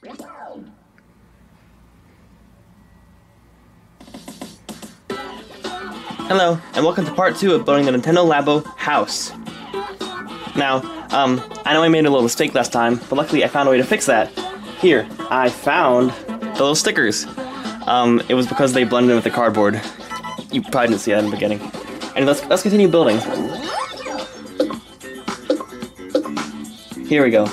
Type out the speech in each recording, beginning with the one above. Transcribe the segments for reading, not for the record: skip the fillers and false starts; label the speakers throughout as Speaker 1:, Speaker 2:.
Speaker 1: Hello, and welcome to part 2 of building the Nintendo Labo house. Now, I know I made a little mistake last time, but luckily I found a way to fix that. Here, I found the little stickers. It was because they blended in with the cardboard. You probably didn't see that in the beginning. And let's continue building. Here we go.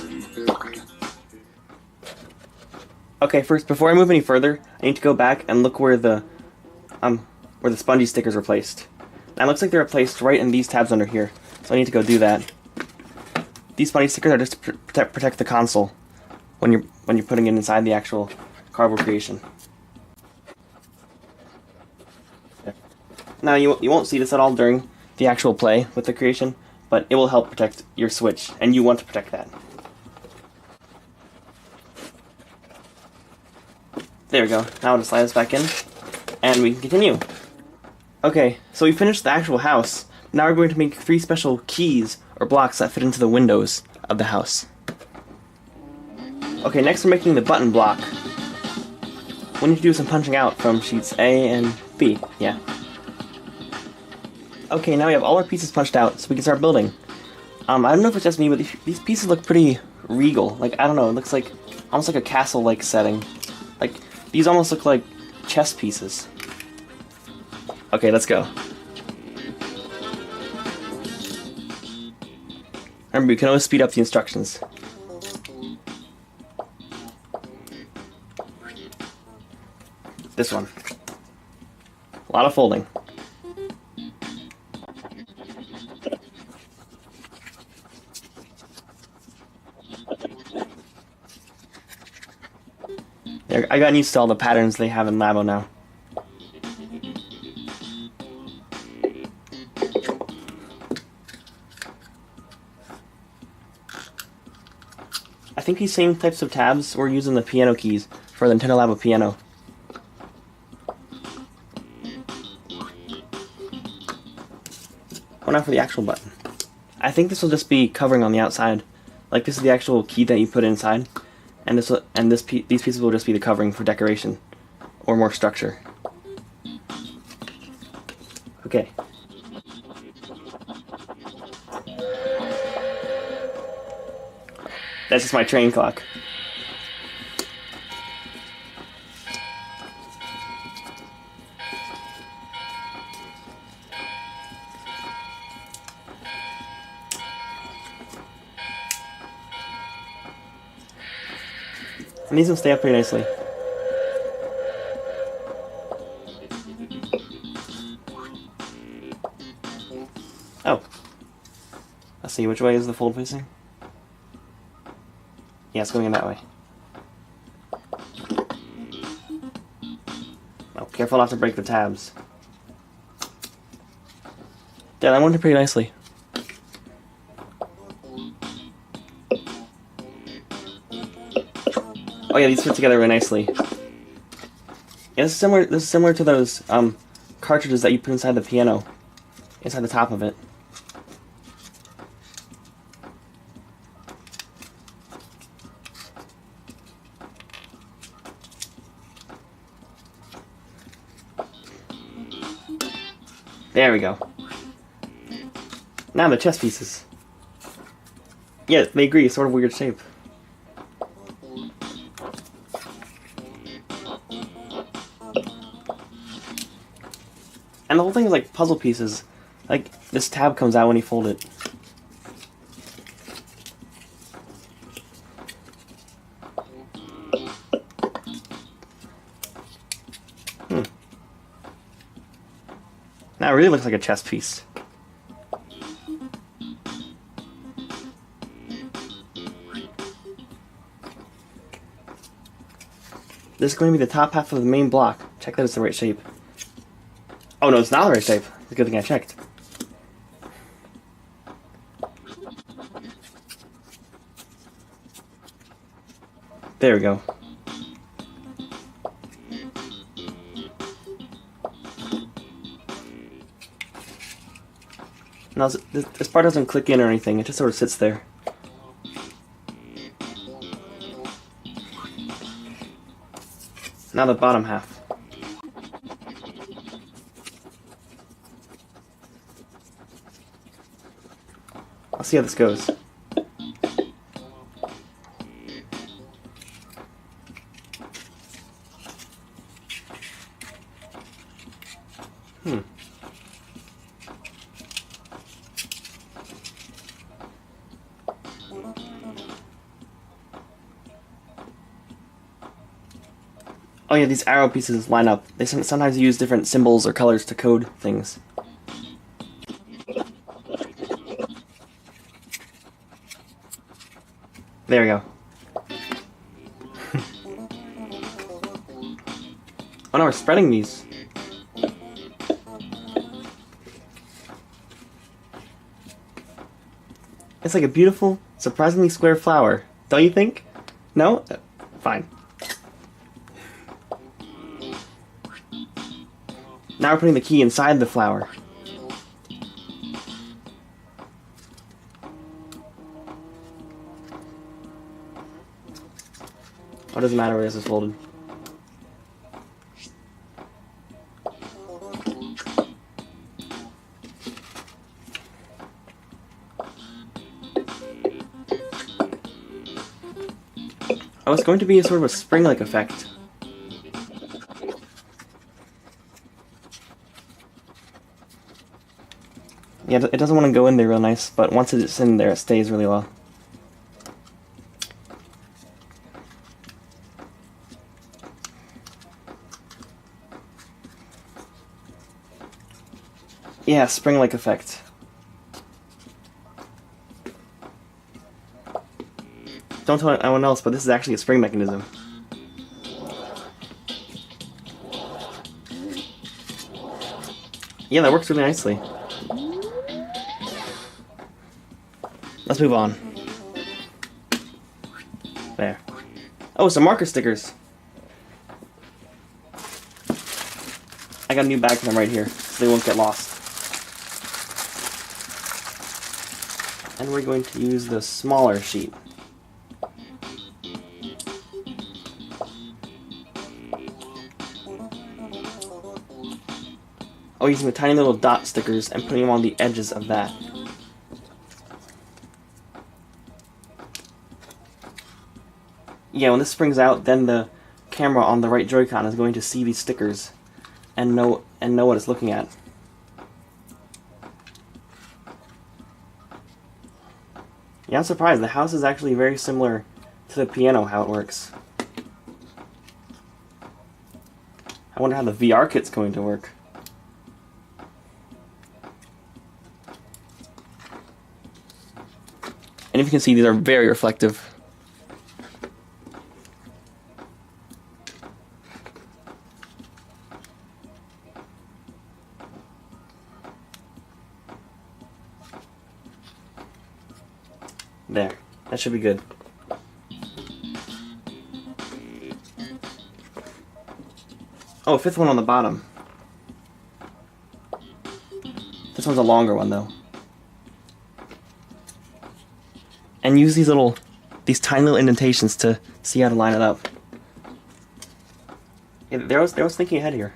Speaker 1: Okay, first, before I move any further, I need to go back and look where the spongy stickers were placed. Now it looks like they're placed right in these tabs under here, so I need to go do that. These spongy stickers are just to protect the console when you're putting it inside the actual cardboard creation. There. Now you won't see this at all during the actual play with the creation, but it will help protect your Switch, and you want to protect that. There we go. Now I'll just slide this back in, and we can continue. Okay, so we finished the actual house. Now we're going to make 3 special keys, or blocks, that fit into the windows of the house. Okay, next we're making the button block. We need to do some punching out from sheets A and B, yeah. Okay, now we have all our pieces punched out, so we can start building. I don't know if it's just me, but these pieces look pretty regal. Like, I don't know, it looks like almost like a castle-like setting. Like, these almost look like chess pieces. Okay, let's go. Remember, you can always speed up the instructions. This one. A lot of folding. I got used to all the patterns they have in Labo now. I think these same types of tabs were used in the piano keys for the Nintendo Labo piano. Oh, now for the actual button. I think this will just be covering on the outside. Like, this is the actual key that you put inside, and these pieces will just be the covering for decoration or more structure. Okay. That's just my train clock. And these will stay up pretty nicely. Oh. Let's see, which way is the fold facing? Yeah, it's going in that way. Oh, careful not to break the tabs. Yeah, that went pretty nicely. Oh yeah, these fit together really nicely. Yeah, this is similar to those cartridges that you put inside the piano, inside the top of it. There we go. Now the chess pieces. Yeah, they agree, it's sort of weird shape. And the whole thing is like puzzle pieces. Like, this tab comes out when you fold it. Now it really looks like a chess piece. This is going to be the top half of the main block. Check that it's the right shape. Oh no, it's not the right shape. It's a good thing I checked. There we go. Now this part doesn't click in or anything, it just sort of sits there. Now the bottom half. I'll see how this goes. Oh yeah, these arrow pieces line up. They sometimes use different symbols or colors to code things. There we go. Oh no, we're spreading these. It's like a beautiful, surprisingly square flower. Don't you think? No? Fine. Now we're putting the key inside the flower. Oh, it doesn't matter where this is folded. Oh, it's going to be a sort of a spring-like effect. Yeah, it doesn't want to go in there real nice, but once it's in there, it stays really well. Yeah, spring-like effect. Don't tell anyone else, but this is actually a spring mechanism. Yeah, that works really nicely. Let's move on. There. Oh, some marker stickers. I got a new bag for them right here, so they won't get lost. And we're going to use the smaller sheet. Oh, using the tiny little dot stickers and putting them on the edges of that. Yeah, when this springs out, then the camera on the right Joy-Con is going to see these stickers and know what it's looking at. Yeah, I'm surprised. The house is actually very similar to the piano, how it works. I wonder how the VR kit's going to work. And if you can see, these are very reflective. There. That should be good. Oh, a fifth one on the bottom. This one's a longer one, though. And use these tiny little indentations to see how to line it up. Yeah, there was thinking ahead here.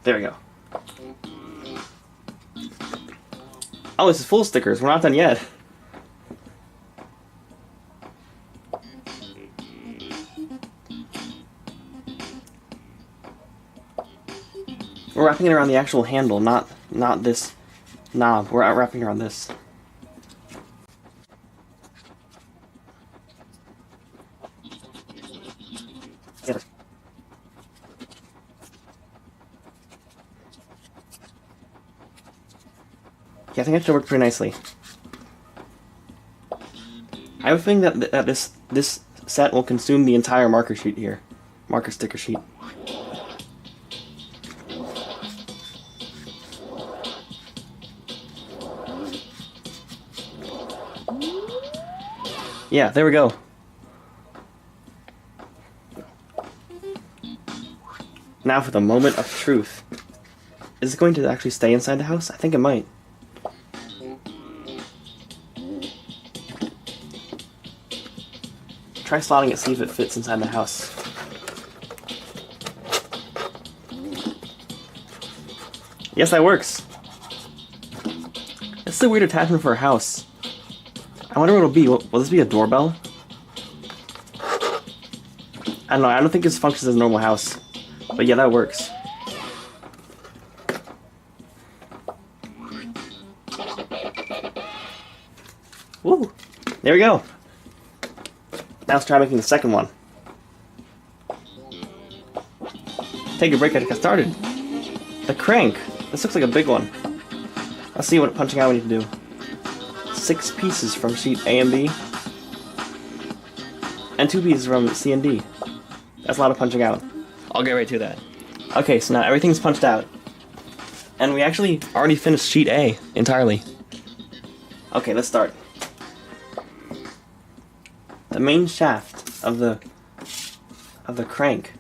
Speaker 1: There we go. Oh, this is full of stickers. We're not done yet. We're wrapping it around the actual handle, not this knob. We're wrapping around this. Yeah, I think that should work pretty nicely. I have a feeling that this set will consume the entire marker sheet here. Marker sticker sheet. Yeah, there we go. Now for the moment of truth. Is it going to actually stay inside the house? I think it might. try slotting it, see if it fits inside the house. Yes, that works. This is a weird attachment for a house. I wonder what it'll be. Will this be a doorbell? I don't know. I don't think this functions as a normal house. But yeah, that works. Woo! There we go. Now let's try making the second one. Take a break, I just got started. The crank. This looks like a big one. Let's see what punching out we need to do. 6 pieces from sheet A and B. And 2 pieces from C and D. That's a lot of punching out. I'll get right to that. Okay, so now everything's punched out. And we actually already finished sheet A entirely. Okay, let's start. The main shaft of the crank.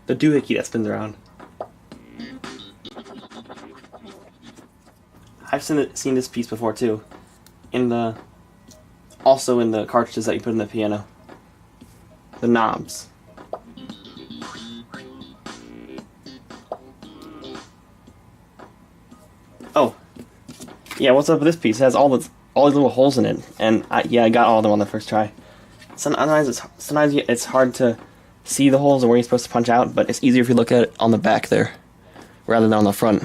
Speaker 1: The doohickey that spins around. I've seen this piece before too. Also in the cartridges that you put in the piano. The knobs. Oh. Yeah, what's up with this piece? It has all these little holes in it. And I got all of them on the first try. Sometimes it's hard to see the holes and where you're supposed to punch out, but it's easier if you look at it on the back there rather than on the front.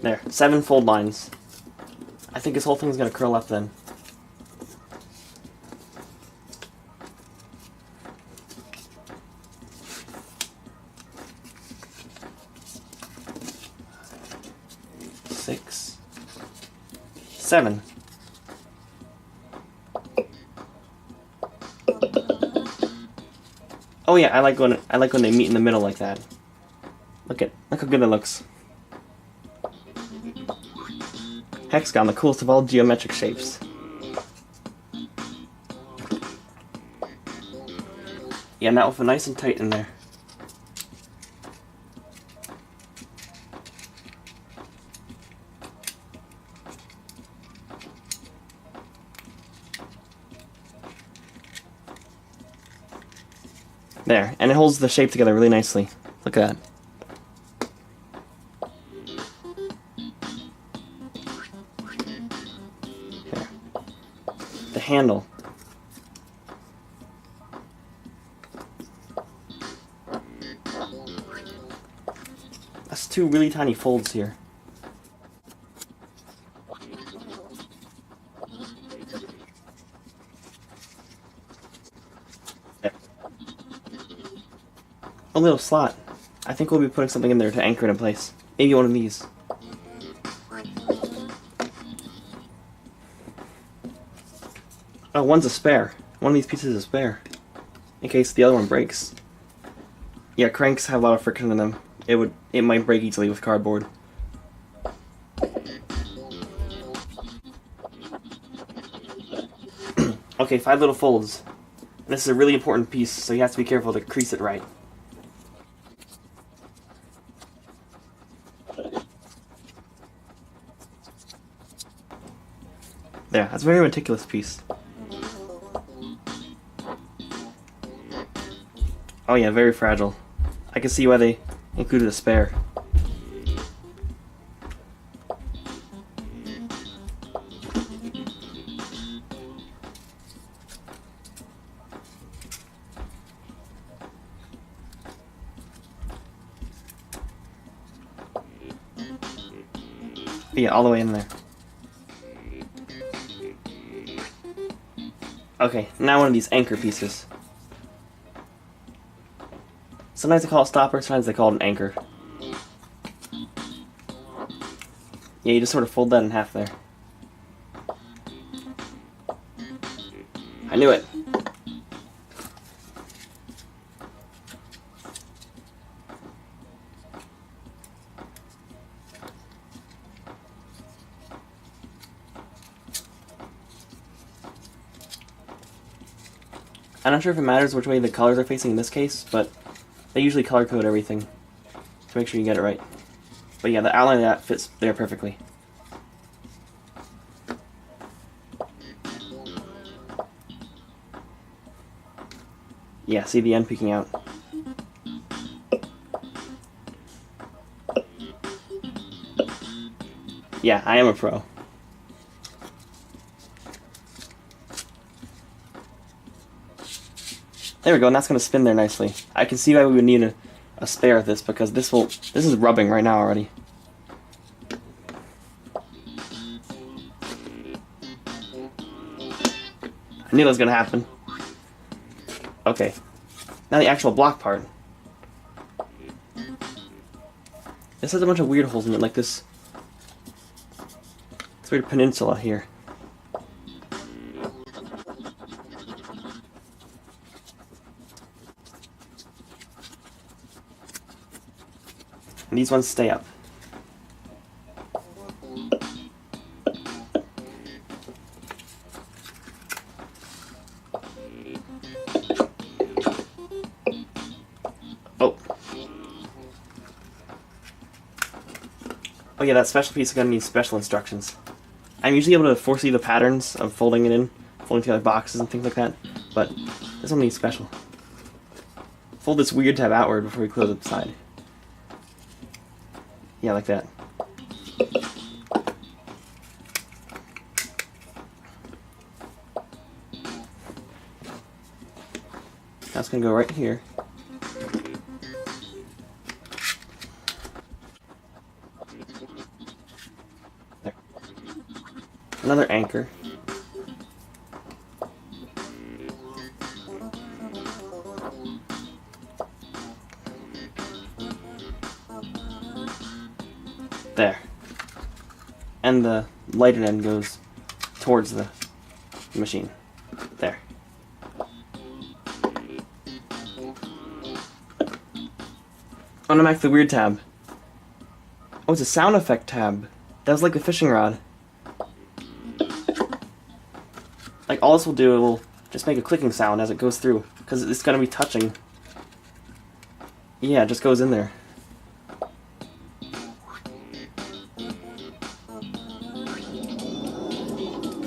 Speaker 1: There, 7 fold lines. I think this whole thing's gonna curl up then. Six, 7. Oh yeah, I like when they meet in the middle like that. Look how good that looks. Hexagon, the coolest of all geometric shapes. Yeah, and that will fit nice and tight in there. There, and it holds the shape together really nicely. Look at that. There. The handle. That's 2 really tiny folds here. A little slot. I think we'll be putting something in there to anchor it in place. Maybe one of these. Oh, one's a spare. One of these pieces is a spare. In case the other one breaks. Yeah, cranks have a lot of friction in them. It might break easily with cardboard. Okay, 5 little folds. This is a really important piece, so you have to be careful to crease it right. There, that's a very meticulous piece. Oh yeah, very fragile. I can see why they included a spare. Yeah, all the way in there. Okay, now one of these anchor pieces. Sometimes they call it stopper, sometimes they call it an anchor. Yeah, you just sort of fold that in half there. I knew it. I'm not sure if it matters which way the colors are facing in this case, but they usually color code everything to make sure you get it right. But yeah, the outline of that fits there perfectly. Yeah, see the end peeking out. Yeah, I am a pro. There we go, and that's going to spin there nicely. I can see why we would need a spare of this, because this is rubbing right now already. I knew that was going to happen. Okay, now the actual block part. This has a bunch of weird holes in it, like this weird peninsula here. And these ones stay up. Oh yeah, that special piece is going to need special instructions. I'm usually able to foresee the patterns of folding it in, folding together boxes and things like that, but this one needs special. Fold this weird tab outward before we close it side. Yeah, like that. That's going to go right here. There. Another anchor. There. And the lighted end goes towards the machine. There. I'm gonna make the weird tab. Oh, it's a sound effect tab. That was like the fishing rod. Like, all this will do, it will just make a clicking sound as it goes through, because it's gonna be touching. Yeah, it just goes in there.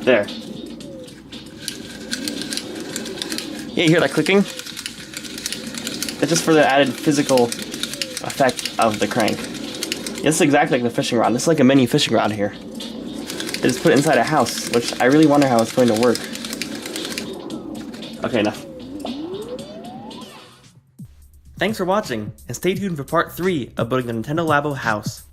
Speaker 1: There. Yeah, you hear that clicking? It's just for the added physical effect of the crank. This is exactly like the fishing rod. This is like a mini fishing rod here. They just put it inside a house, which I really wonder how it's going to work. Okay, enough. Thanks for watching, and stay tuned for part 3 of building the Nintendo Labo house.